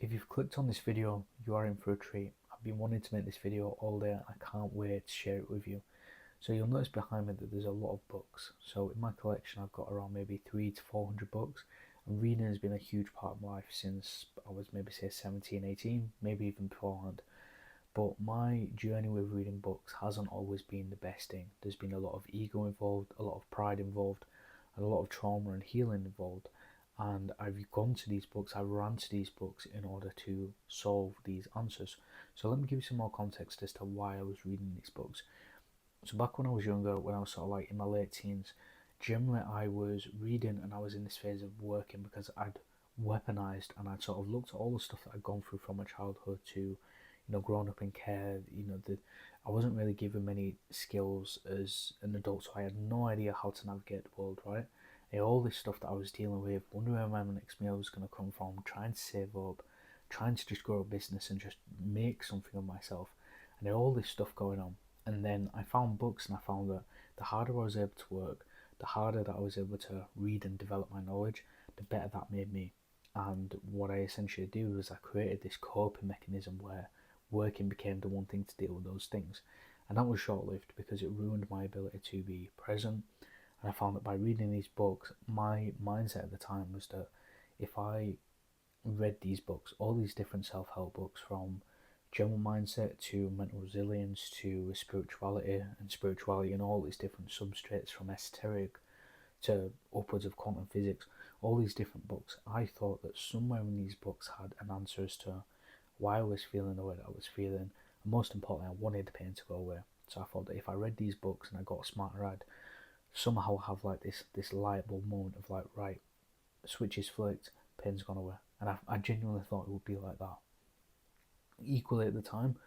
If you've clicked on this video, you are in for a treat. I've been wanting to make this video all day and I can't wait to share it with you. So you'll notice behind me that there's a lot of books. So in my collection I've got around maybe 300 to 400 books, and reading has been a huge part of my life since I was maybe say 17, 18, maybe even beforehand. But my journey with reading books hasn't always been the best thing. There's been a lot of ego involved, a lot of pride involved, and a lot of trauma and healing involved. And I've gone to these books, I've ran to these books in order to solve these answers. So let me give you some more context as to why I was reading these books. So back when I was younger, when I was sort of like in my late teens, generally I was reading and I was in this phase of working because I'd weaponized and I'd sort of looked at all the stuff that I'd gone through from my childhood to, growing up in care. I wasn't really given many skills as an adult, so I had no idea how to navigate the world, right? And all this stuff that I was dealing with, wondering where my next meal was going to come from, trying to save up, trying to just grow a business and just make something of myself, and all this stuff going on. And then I found books, and I found that the harder I was able to work, the harder that I was able to read and develop my knowledge, the better that made me. And what I essentially do was I created this coping mechanism where working became the one thing to deal with those things. And that was short lived because it ruined my ability to be present. And I found that by reading these books, my mindset at the time was that if I read these books, all these different self help books, from general mindset to mental resilience to spirituality and all these different substrates, from esoteric to upwards of quantum physics, all these different books, I thought that somewhere in these books had an answer as to why I was feeling the way that I was feeling, and most importantly, I wanted the pain to go away. So I thought that if I read these books and I got smarter, I'd somehow have like this light bulb moment of like, right, switch is flicked, pain's gone away, and I genuinely thought it would be like that. Equally at the time,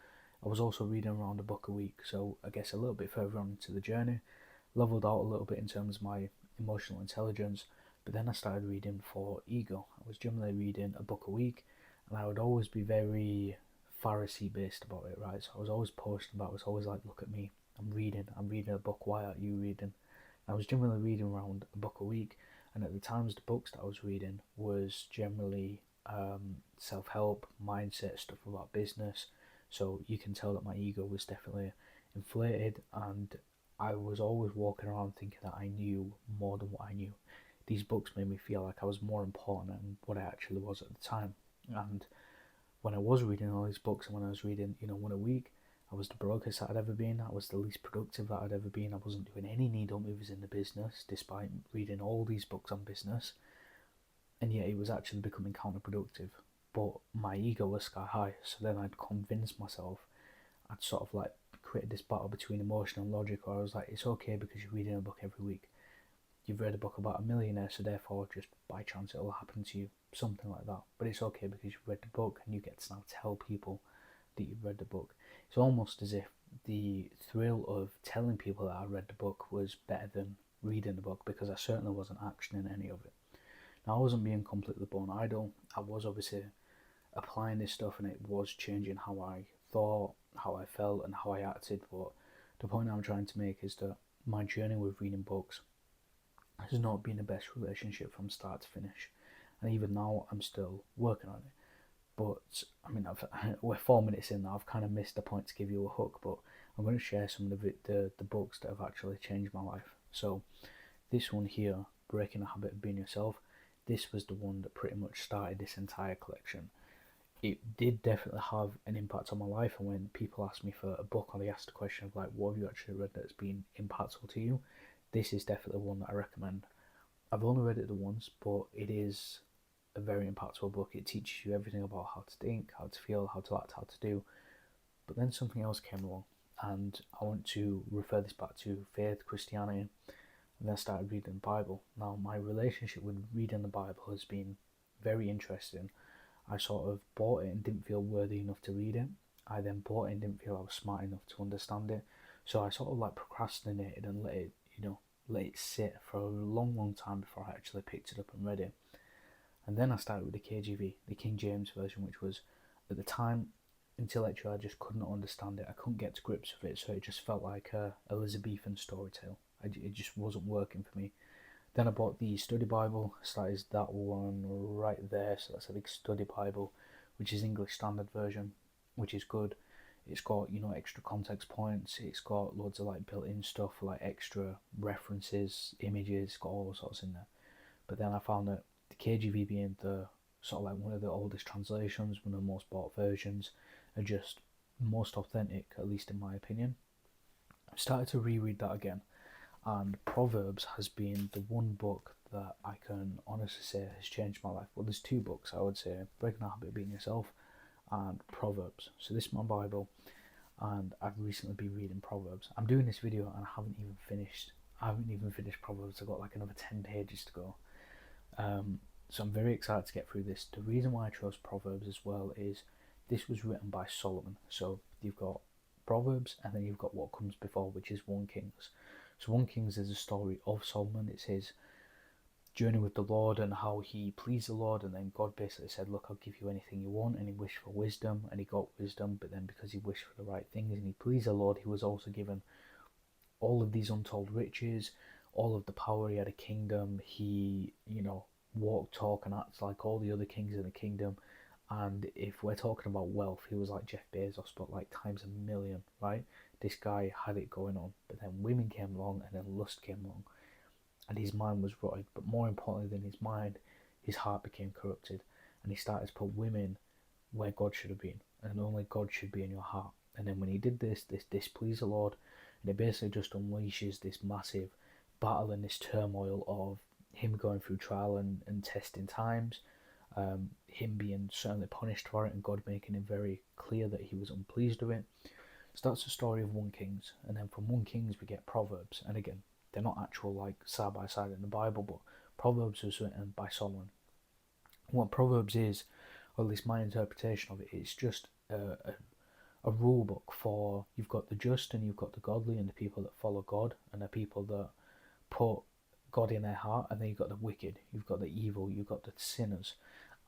I was also reading around a book a week, so I guess a little bit further on into the journey, leveled out a little bit in terms of my emotional intelligence, but then I started reading for ego. I was generally reading a book a week, and I would always be very Pharisee based about it, right? So I was always posting about it. I was always like, look at me, I'm reading a book, why aren't you reading? And I was generally reading around a book a week, and at the times the books that I was reading was generally self-help, mindset, stuff about business. So you can tell that my ego was definitely inflated, and I was always walking around thinking that I knew more than what I knew. These books made me feel like I was more important than what I actually was at the time. And when I was reading all these books, and when I was reading, one a week, I was the brokest that I'd ever been. I was the least productive that I'd ever been. I wasn't doing any needle moves in the business, despite reading all these books on business. And yet it was actually becoming counterproductive. But my ego was sky high, so then I'd convince myself. I'd sort of like created this battle between emotion and logic, where I was like, it's okay because you're reading a book every week. You've read a book about a millionaire, so therefore just by chance it'll happen to you, something like that. But it's okay because you've read the book, and you get to now tell people that you've read the book. It's almost as if the thrill of telling people that I read the book was better than reading the book, because I certainly wasn't actioning any of it. Now, I wasn't being completely born idle. I was obviously applying this stuff, and it was changing how I thought, how I felt, and how I acted. But the point I'm trying to make is that my journey with reading books has not been the best relationship from start to finish, and even now I'm still working on it. But I mean, we're 4 minutes in now. I've kind of missed the point to give you a hook, but I'm going to share some of the books that have actually changed my life. So this one here, Breaking the Habit of Being Yourself, this was the one that pretty much started this entire collection. It did definitely have an impact on my life, and when people ask me for a book, or they ask the question of like, what have you actually read that's been impactful to you, this is definitely one that I recommend. I've only read it the once, but it is a very impactful book. It teaches you everything about how to think, how to feel, how to act, how to do. But then something else came along, and I want to refer this back to faith, Christianity, and then I started reading the Bible. Now, my relationship with reading the Bible has been very interesting. I sort of bought it and didn't feel worthy enough to read it. I then bought it and didn't feel I was smart enough to understand it. So I sort of like procrastinated and let it sit for a long, long time before I actually picked it up and read it. And then I started with the KJV, the King James version, which was, at the time, intellectually, I just couldn't understand it. I couldn't get to grips with it, so it just felt like a Elizabethan story tale. It just wasn't working for me. Then I bought the study Bible, so that is that one right there, so that's a big study Bible, which is English Standard Version, which is good. It's got, extra context points. It's got loads of like built-in stuff, like extra references, images. It's got all sorts in there. But then I found that the KJV, being the sort of like one of the oldest translations, one of the most bought versions, are just most authentic, at least in my opinion. I started to reread that again, and Proverbs has been the one book that I can honestly say has changed my life. Well, there's two books I would say: Breaking the Habit of Being Yourself and Proverbs. So this is my Bible, and I've recently been reading Proverbs. I'm doing this video and I haven't even finished. Proverbs. I've got like another 10 pages to go. So I'm very excited to get through this. The reason why I chose Proverbs as well is this was written by Solomon. So you've got Proverbs, and then you've got what comes before, which is 1 Kings. So 1 Kings is a story of Solomon. It's his journey with the Lord and how he pleased the Lord, and then God basically said, look, I'll give you anything you want, and he wished for wisdom, and he got wisdom. But then because he wished for the right things and he pleased the Lord, he was also given all of these untold riches, all of the power. He had a kingdom. He, walk, talk, and act like all the other kings in the kingdom. And if we're talking about wealth, he was like Jeff Bezos, but like times a million, right? This guy had it going on. But then women came along, and then lust came along, and his mind was rotted. But more importantly than his mind, his heart became corrupted, and he started to put women where God should have been, and only God should be in your heart. And then when he did this displeased the Lord, and it basically just unleashes this massive battle and this turmoil of him going through trial and testing times, him being certainly punished for it, and God making it very clear that he was unpleased with it. So that's the story of 1 Kings, and then from 1 Kings we get Proverbs, and again, they're not actual like side by side in the Bible, but Proverbs was written by Solomon. What Proverbs is, or at least my interpretation of it, it's just a rule book for, you've got the just and you've got the godly, and the people that follow God, and the people that put God in their heart, and then you've got the wicked, you've got the evil, you've got the sinners.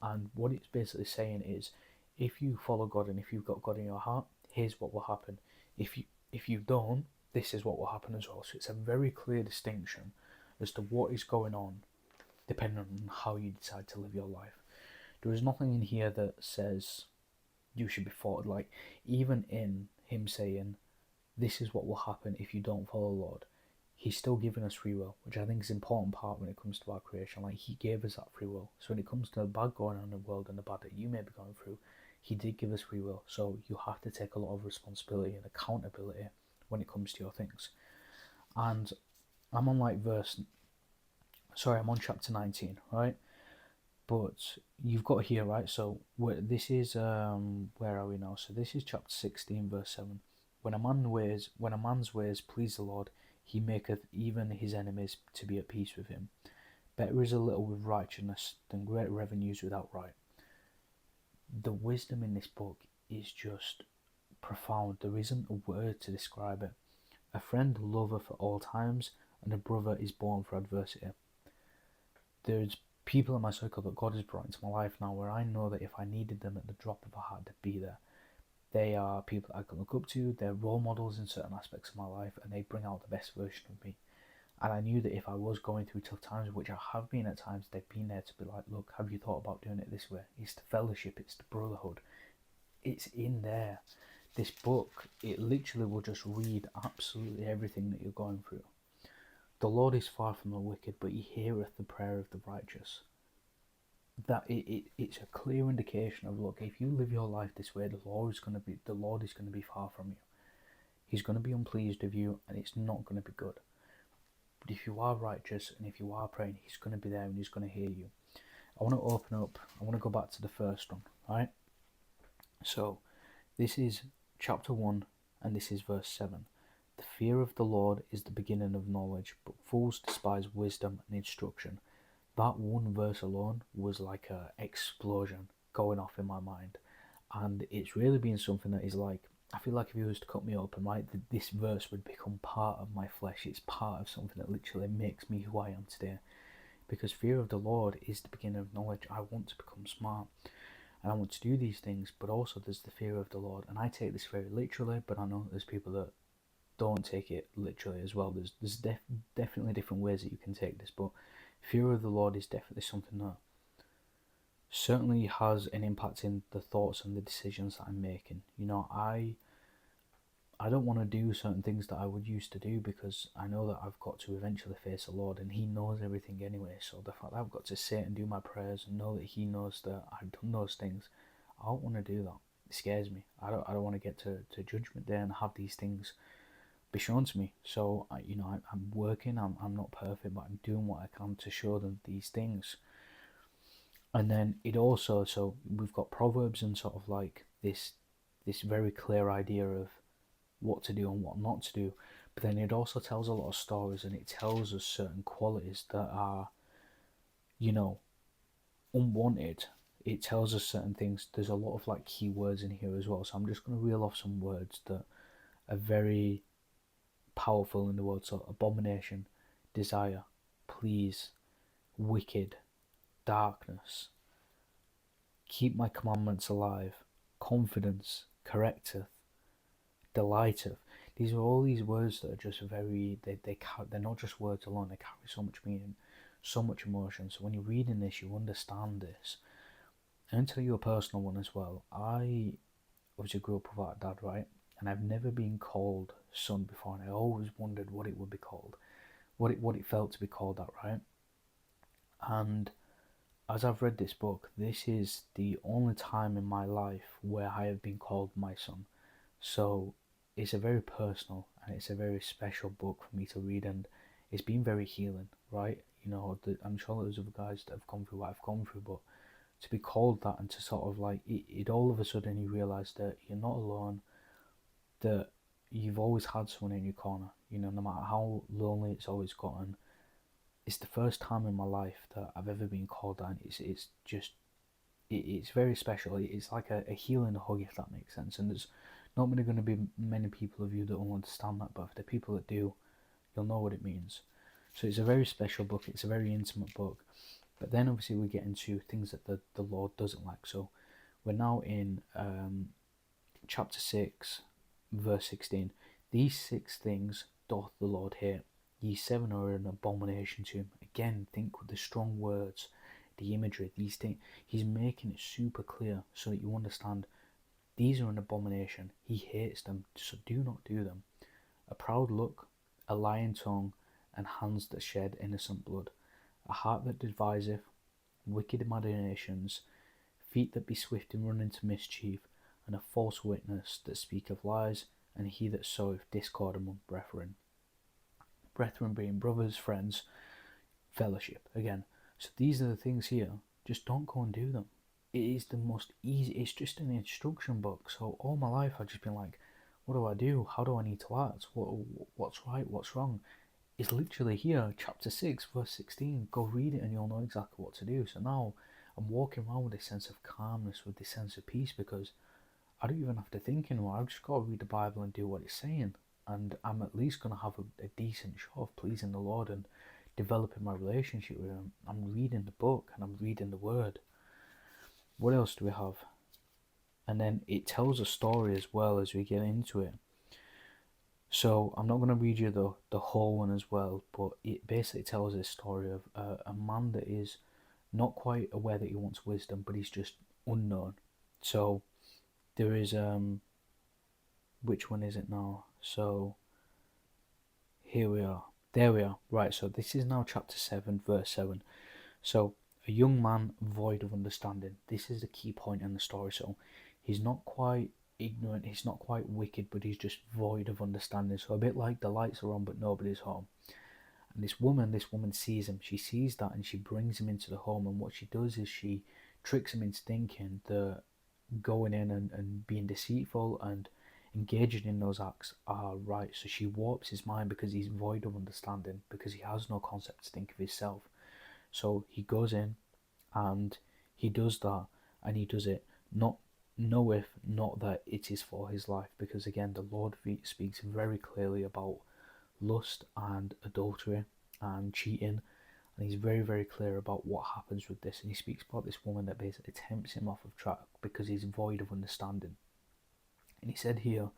And what it's basically saying is, if you follow God and if you've got God in your heart, here's what will happen. If you don't, this is what will happen as well. So it's a very clear distinction as to what is going on depending on how you decide to live your life. There is nothing in here that says you should be faulted. Like, even in him saying this is what will happen if you don't follow the Lord, he's still giving us free will, which I think is an important part when it comes to our creation. Like, he gave us that free will. So when it comes to the bad going on in the world and the bad that you may be going through, he did give us free will. So you have to take a lot of responsibility and accountability when it comes to your things. And I'm on I'm on chapter 19, right? But you've got here, right? So this is where are we now? So this is chapter 16, verse 7. When a man's ways please the Lord, he maketh even his enemies to be at peace with him. Better is a little with righteousness than great revenues without right. The wisdom in this book is just profound. There isn't a word to describe it. A friend loveth at all times, and a brother is born for adversity. There's people in my circle that God has brought into my life now where I know that if I needed them at the drop of a hat, to be there. They are people I can look up to, they're role models in certain aspects of my life, and they bring out the best version of me. And I knew that if I was going through tough times, which I have been at times, they've been there to be like, look, have you thought about doing it this way? It's the fellowship, it's the brotherhood. It's in there. This book, it literally will just read absolutely everything that you're going through. The Lord is far from the wicked, but he heareth the prayer of the righteous. That it's a clear indication of, look, if you live your life this way, the Lord is going to be far from you. He's going to be unpleased with you, and it's not going to be good. But if you are righteous and if you are praying, he's going to be there and he's going to hear you. I want to go back to the first one, right? So this is chapter 1, and this is verse 7. The fear of the Lord is the beginning of knowledge, but fools despise wisdom and instruction. That one verse alone was like an explosion going off in my mind. And it's really been something that is like, I feel like if you was to cut me open, right, this verse would become part of my flesh. It's part of something that literally makes me who I am today. Because fear of the Lord is the beginning of knowledge. I want to become smart, and I want to do these things, but also there's the fear of the Lord. And I take this very literally, but I know there's people that don't take it literally as well. There's definitely different ways that you can take this, but fear of the Lord is definitely something that certainly has an impact in the thoughts and the decisions that I'm making. I don't want to do certain things that I would used to do because I know that I've got to eventually face the Lord and He knows everything anyway. So the fact that I've got to sit and do my prayers and know that He knows that I've done those things, I don't want to do that. It scares me. I don't want to get to Judgment Day and have these things be shown to me. So I'm working. I'm not perfect, but I'm doing what I can to show them these things. And then it also, so we've got Proverbs and sort of like this very clear idea of what to do and what not to do. But then it also tells a lot of stories, and it tells us certain qualities that are, you know, unwanted. It tells us certain things. There's a lot of like key words in here as well. So I'm just going to reel off some words that are very powerful in the world. So abomination, desire, please, wicked, darkness, keep my commandments alive, confidence, correcteth, delighteth. These are all these words that are just very, they're not just words alone, they carry so much meaning, so much emotion. So when you're reading this, you understand this. And to tell you a personal one as well, I obviously grew up without a dad, right? And I've never been called son before, and I always wondered what it would be called, what it felt to be called that, right? And as I've read this book, this is the only time in my life where I have been called my son. So it's a very personal and it's a very special book for me to read, and it's been very healing, right? I'm sure there's other guys that have gone through what I've gone through, but to be called that and to sort of like it all of a sudden you realise that you're not alone, that you've always had someone in your corner, no matter how lonely it's always gotten. It's the first time in my life that I've ever been called that, and it's just it's very special. It's like a healing hug, if that makes sense. And there's not really going to be many people of you that will understand that, but for the people that do, you'll know what it means. So it's a very special book. It's a very intimate book. But then obviously we get into things that the Lord doesn't like. So we're now in chapter 6, verse 16. These 6 things doth the Lord hate. Ye 7 are an abomination to him. Again, think with the strong words, the imagery, these things. He's making it super clear so that you understand these are an abomination. He hates them, so do not do them. A proud look, a lying tongue, and hands that shed innocent blood. A heart that deviseth wicked imaginations, feet that be swift in running to mischief, and a false witness that speaketh lies, and he that soweth discord among brethren. Brethren being brothers, friends, fellowship. Again, so these are the things here. Just don't go and do them. It is the most easy. It's just an instruction book. So all my life I've just been like, what do I do? How do I need to act? What's right? What's wrong? It's literally here, chapter 6, verse 16. Go read it and you'll know exactly what to do. So now I'm walking around with this sense of calmness, with this sense of peace, because I don't even have to think anymore. I've just got to read the Bible and do what it's saying. And I'm at least going to have a decent show of pleasing the Lord and developing my relationship with Him. I'm reading the book and I'm reading the Word. What else do we have? And then it tells a story as well as we get into it. So I'm not going to read you the whole one as well, but it basically tells this story of a man that is not quite aware that he wants wisdom, but he's just unknown. So there is which one is it now? So here we are. There we are. Right, so this is now chapter 7, verse 7. So a young man void of understanding. This is the key point in the story. So he's not quite ignorant, he's not quite wicked, but he's just void of understanding. So a bit like the lights are on but nobody's home. And this woman sees him. She sees that and she brings him into the home, and what she does is she tricks him into thinking that going in and being deceitful and engaging in those acts are right. So she warps his mind because he's void of understanding, because he has no concept to think of himself. So he goes in and he does that, and he does it not that it is for his life, because again the Lord speaks very clearly about lust and adultery and cheating, and he's very, very clear about what happens with this. And he speaks about this woman that basically tempts him off of track because he's void of understanding. And he said here,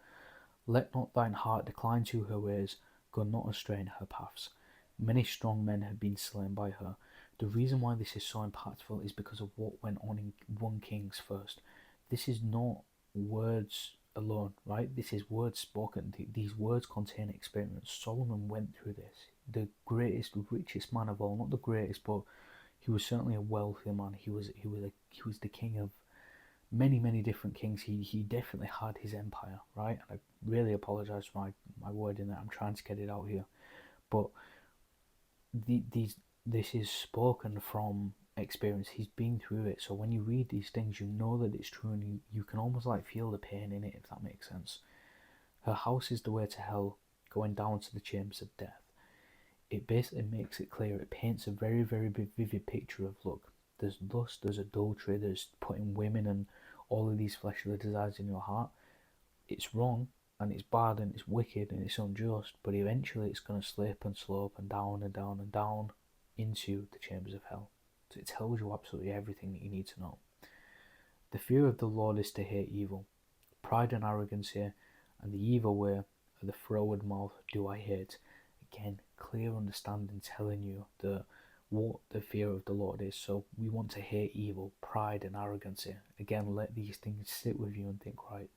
let not thine heart decline to her ways, go not astray in her paths. Many strong men have been slain by her. The reason why this is so impactful is because of what went on in 1 Kings first. This is not words alone, right? This is words spoken. These words contain experience. Solomon went through this. The greatest, richest man of all, not the greatest, but he was certainly a wealthy man. He was the king of many different kings. He definitely had his empire, right? And I really apologize for my word in that. I'm trying to get it out here, but this is spoken from experience. He's been through it, so when you read these things, you know that it's true, and you can almost like feel the pain in it, if that makes sense. Her house is the way to hell, going down to the chambers of death. It basically makes it clear. It paints a very vivid picture of, look, there's lust, there's adultery, there's putting women and all of these fleshly desires in your heart. It's wrong, and it's bad, and it's wicked, and it's unjust, but eventually it's going to slip and slope and down and down and down into the chambers of hell. So it tells you absolutely everything that you need to know. The fear of the Lord is to hate evil. Pride and arrogance here, and the evil way of the froward mouth do I hate. Again, clear understanding telling you that what the fear of the Lord is. So we want to hate evil, pride and arrogance here. Again, let these things sit with you and think, right,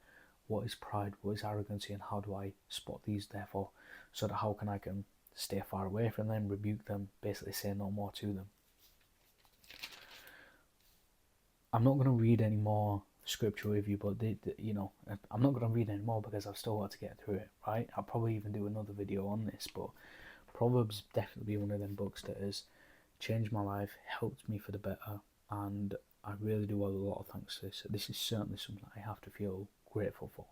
what is pride, what is arrogancy, and how do I spot these, therefore, so that how can I can stay far away from them, rebuke them, basically say no more to them. I'm not going to read any more scripture with you, but I'm not going to read any more because I've still got to get through it, right? I'll probably even do another video on this, but Proverbs definitely be one of them books that has changed my life, helped me for the better, and I really do owe a lot of thanks to this. This is certainly something I have to feel grateful for.